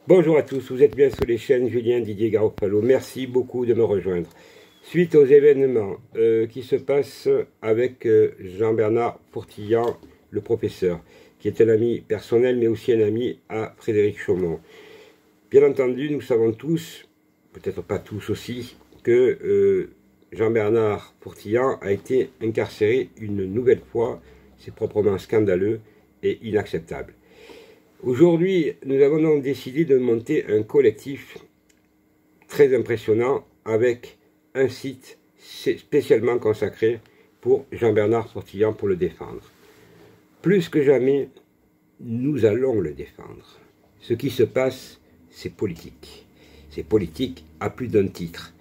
Bonjour à tous, vous êtes bien sur les chaînes Julien Didier Garofalo. Merci beaucoup de me rejoindre. Suite aux événements qui se passent avec Jean-Bernard Fourtillant, le professeur, qui est un ami personnel mais aussi un ami à Frédéric Chaumont. Bien entendu, nous savons tous, peut-être pas tous aussi, que Jean-Bernard Fourtillant a été incarcéré une nouvelle fois. C'est proprement scandaleux et inacceptable. Aujourd'hui, nous avons donc décidé de monter un collectif très impressionnant avec un site spécialement consacré pour Jean-Bernard Fourtillant pour le défendre. Plus que jamais, nous allons le défendre. Ce qui se passe, c'est politique. C'est politique à plus d'un titre.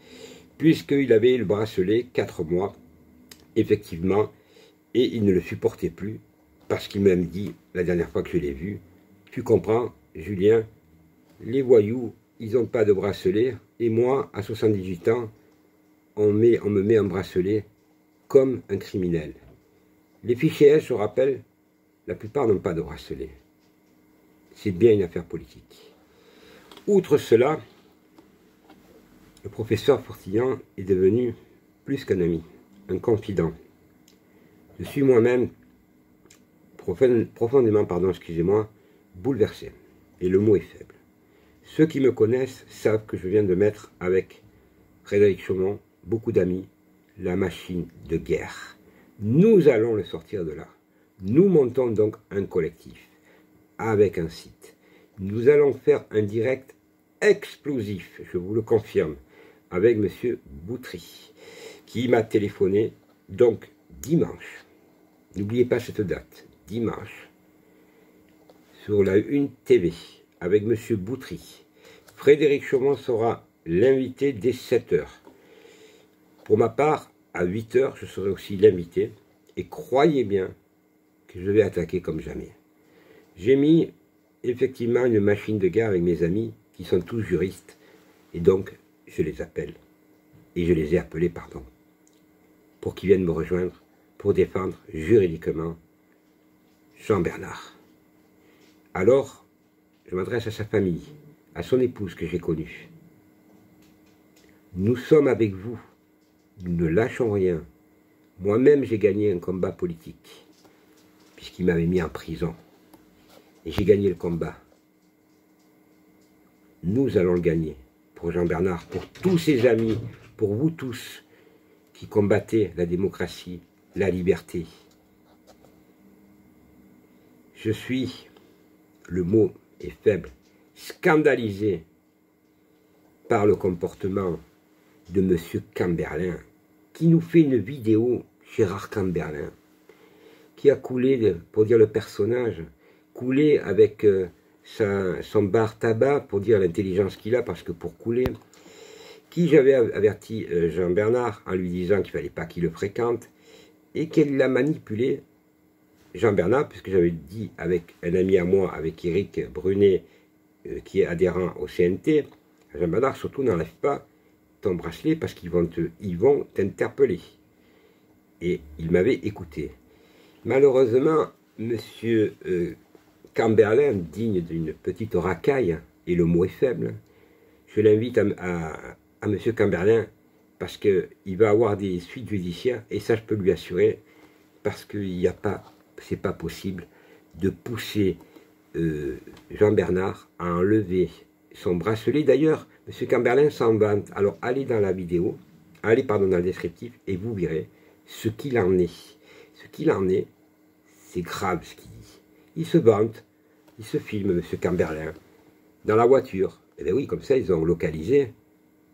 Puisqu'il avait le bracelet 4 mois, effectivement, et il ne le supportait plus, parce qu'il m'a dit, la dernière fois que je l'ai vu, tu comprends, Julien, les voyous, ils n'ont pas de bracelet, et moi, à 78 ans, on me met un bracelet comme un criminel. Les fichiers S, je rappelle, la plupart n'ont pas de bracelet. C'est bien une affaire politique. Outre cela, le professeur Fourtillant est devenu plus qu'un ami, un confident. Je suis moi-même profondément, excusez-moi, bouleversé. Et le mot est faible. Ceux qui me connaissent savent que je viens de mettre avec Frédéric Chaumont, beaucoup d'amis, la machine de guerre. Nous allons le sortir de là. Nous montons donc un collectif avec un site. Nous allons faire un direct explosif, je vous le confirme, avec M. Boutry, qui m'a téléphoné donc dimanche. N'oubliez pas cette date, dimanche, sur la Une TV, avec M. Boutry. Frédéric Chaumont sera l'invité dès 7 h. Pour ma part, à 8 h, je serai aussi l'invité. Et croyez bien que je vais attaquer comme jamais. J'ai mis effectivement une machine de guerre avec mes amis, qui sont tous juristes. Et donc, je les appelle. Et je les ai appelés, pardon. Pour qu'ils viennent me rejoindre, pour défendre juridiquement Jean-Bernard. Alors, je m'adresse à sa famille, à son épouse que j'ai connue. Nous sommes avec vous. Nous ne lâchons rien. Moi-même, j'ai gagné un combat politique, puisqu'il m'avait mis en prison. Et j'ai gagné le combat. Nous allons le gagner, pour Jean-Bernard, pour tous ses amis, pour vous tous, qui combattez la démocratie, la liberté. Je suis, le mot est faible, scandalisé par le comportement de M. Camberlin, qui nous fait une vidéo, Gérard Camberlin, qui a coulé, pour dire le personnage, coulé avec son bar tabac, pour dire l'intelligence qu'il a, parce que pour couler, qui j'avais averti Jean-Bernard en lui disant qu'il ne fallait pas qu'il le fréquente, et qu'elle l'a manipulé, Jean-Bernard, puisque j'avais dit avec un ami à moi, avec Éric Brunet, qui est adhérent au CNT, Jean-Bernard, surtout n'enlève pas ton bracelet parce qu'ils vont t'interpeller. Et il m'avait écouté. Malheureusement, M. Camberlin, digne d'une petite racaille, et le mot est faible, je l'invite à M. Camberlin parce qu'il va avoir des suites judiciaires, et ça je peux lui assurer, parce qu'il n'y a pas, c'est pas possible de pousser Jean-Bernard à enlever son bracelet. D'ailleurs, M. Camberlin s'en vante. Alors allez dans la vidéo, allez dans le descriptif, et vous verrez ce qu'il en est. Ce qu'il en est, c'est grave ce qu'il dit. Il se vante, il se filme, M. Camberlin, dans la voiture. Et bien oui, comme ça, ils ont localisé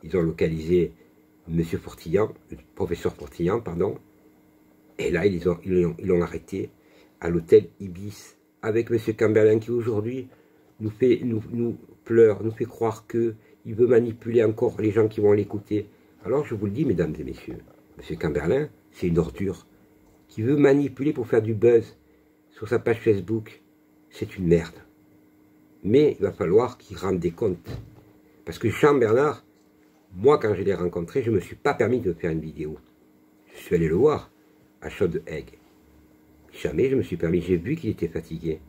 M. Fourtillant, le professeur Fourtillant, pardon. Et là, ils l'ont arrêté à l'hôtel Ibis, avec M. Camberlin qui aujourd'hui nous pleure, nous fait croire qu'il veut manipuler encore les gens qui vont l'écouter. Alors je vous le dis, mesdames et messieurs, M. Camberlin, c'est une ordure qui veut manipuler pour faire du buzz sur sa page Facebook. C'est une merde. Mais il va falloir qu'il rende des comptes. Parce que Jean-Bernard, moi quand je l'ai rencontré, je ne me suis pas permis de faire une vidéo. Je suis allé le voir à Chaude-Aigle. Jamais je me suis permis, j'ai vu qu'il était fatigué.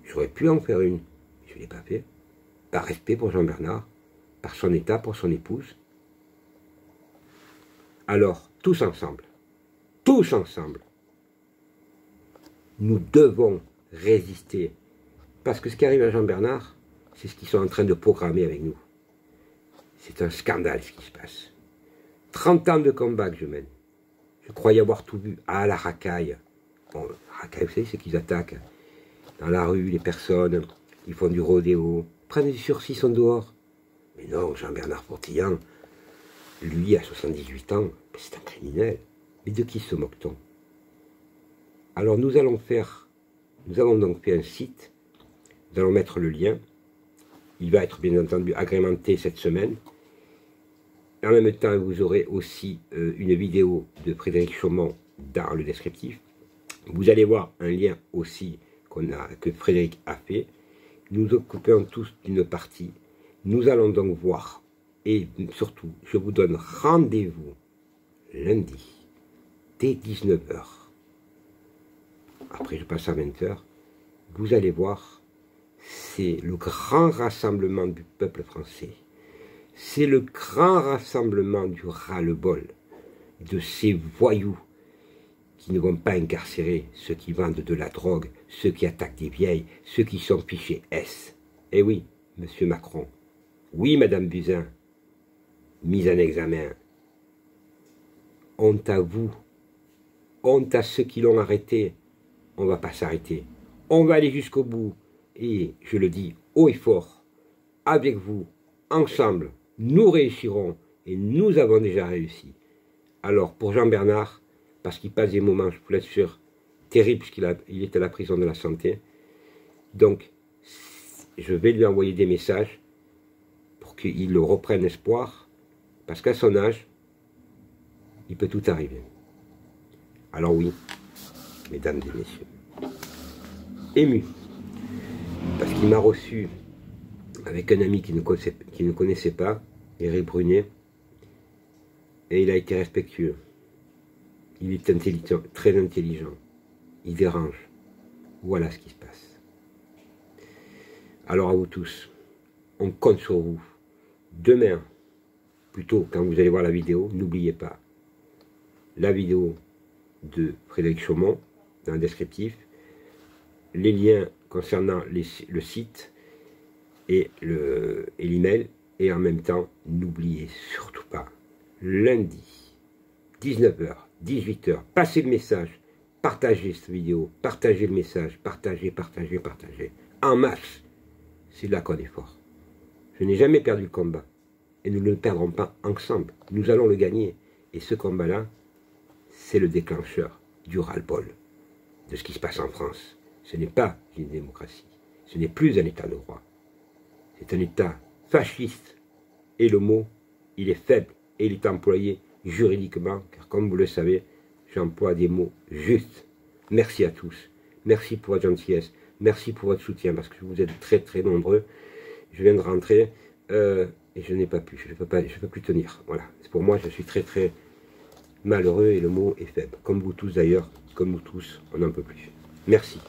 J'aurais pu en faire une, je ne l'ai pas fait. par respect pour Jean-Bernard, par son état, pour son épouse. Alors, tous ensemble, nous devons résister. Parce que ce qui arrive à Jean-Bernard, c'est ce qu'ils sont en train de programmer avec nous. C'est un scandale ce qui se passe. 30 ans de combat que je mène. Je croyais avoir tout vu. Ah, la racaille. Bon, la racaille, vous savez, c'est qu'ils attaquent dans la rue les personnes, ils font du rodéo, prennent du sursis, sont dehors. Mais non, Jean-Bernard Portillan, lui, à 78 ans, c'est un criminel. Mais de qui se moque-t-on? Alors nous avons donc fait un site, nous allons mettre le lien. Il va être bien entendu agrémenté cette semaine. En même temps, vous aurez aussi une vidéo de Frédéric Chaumont dans le descriptif. Vous allez voir un lien aussi que Frédéric a fait. Nous occupons tous d'une partie. Nous allons donc voir, et surtout, je vous donne rendez-vous lundi, dès 19 h. Après, je passe à 20 h. Vous allez voir, c'est le grand rassemblement du peuple français. C'est le grand rassemblement du ras-le-bol, de ces voyous qui ne vont pas incarcérer ceux qui vendent de la drogue, ceux qui attaquent des vieilles, ceux qui sont fichés S. Eh oui, monsieur Macron. Oui, madame Buzyn. Mise en examen. Honte à vous. Honte à ceux qui l'ont arrêté. On ne va pas s'arrêter. On va aller jusqu'au bout. Et je le dis haut et fort, avec vous, ensemble, nous réussirons. Et nous avons déjà réussi. Alors, pour Jean-Bernard, parce qu'il passe des moments, je vous l'assure, terribles, puisqu'il est à la prison de la santé. Donc, je vais lui envoyer des messages pour qu'il reprenne espoir, parce qu'à son âge, il peut tout arriver. Alors oui, mesdames et messieurs, ému, parce qu'il m'a reçu avec un ami qui ne connaissait pas, Éric Brunet, et il a été respectueux. Il est intelligent, très intelligent. Il dérange. Voilà ce qui se passe. Alors à vous tous, on compte sur vous. Demain, plutôt quand vous allez voir la vidéo, n'oubliez pas la vidéo de Frédéric Chaumont dans le descriptif, les liens concernant le site et l'email, et en même temps, n'oubliez surtout pas, lundi, 19 h, 18 h, passez le message, partagez cette vidéo, partagez le message, partagez, en masse. C'est là qu'on est fort. Je n'ai jamais perdu le combat, et nous ne le perdrons pas ensemble. Nous allons le gagner, et ce combat-là, c'est le déclencheur du ras-le-bol de ce qui se passe en France. Ce n'est pas une démocratie, ce n'est plus un état de droit, c'est un état fasciste, et le mot, il est faible, et il est employé juridiquement, car comme vous le savez, j'emploie des mots justes. Merci à tous, merci pour votre gentillesse, merci pour votre soutien, parce que vous êtes très très nombreux. Je viens de rentrer, et je n'ai pas pu, je ne peux plus tenir. Voilà, pour moi, je suis très très malheureux, et le mot est faible. Comme vous tous d'ailleurs, comme nous tous, on n'en peut plus. Merci.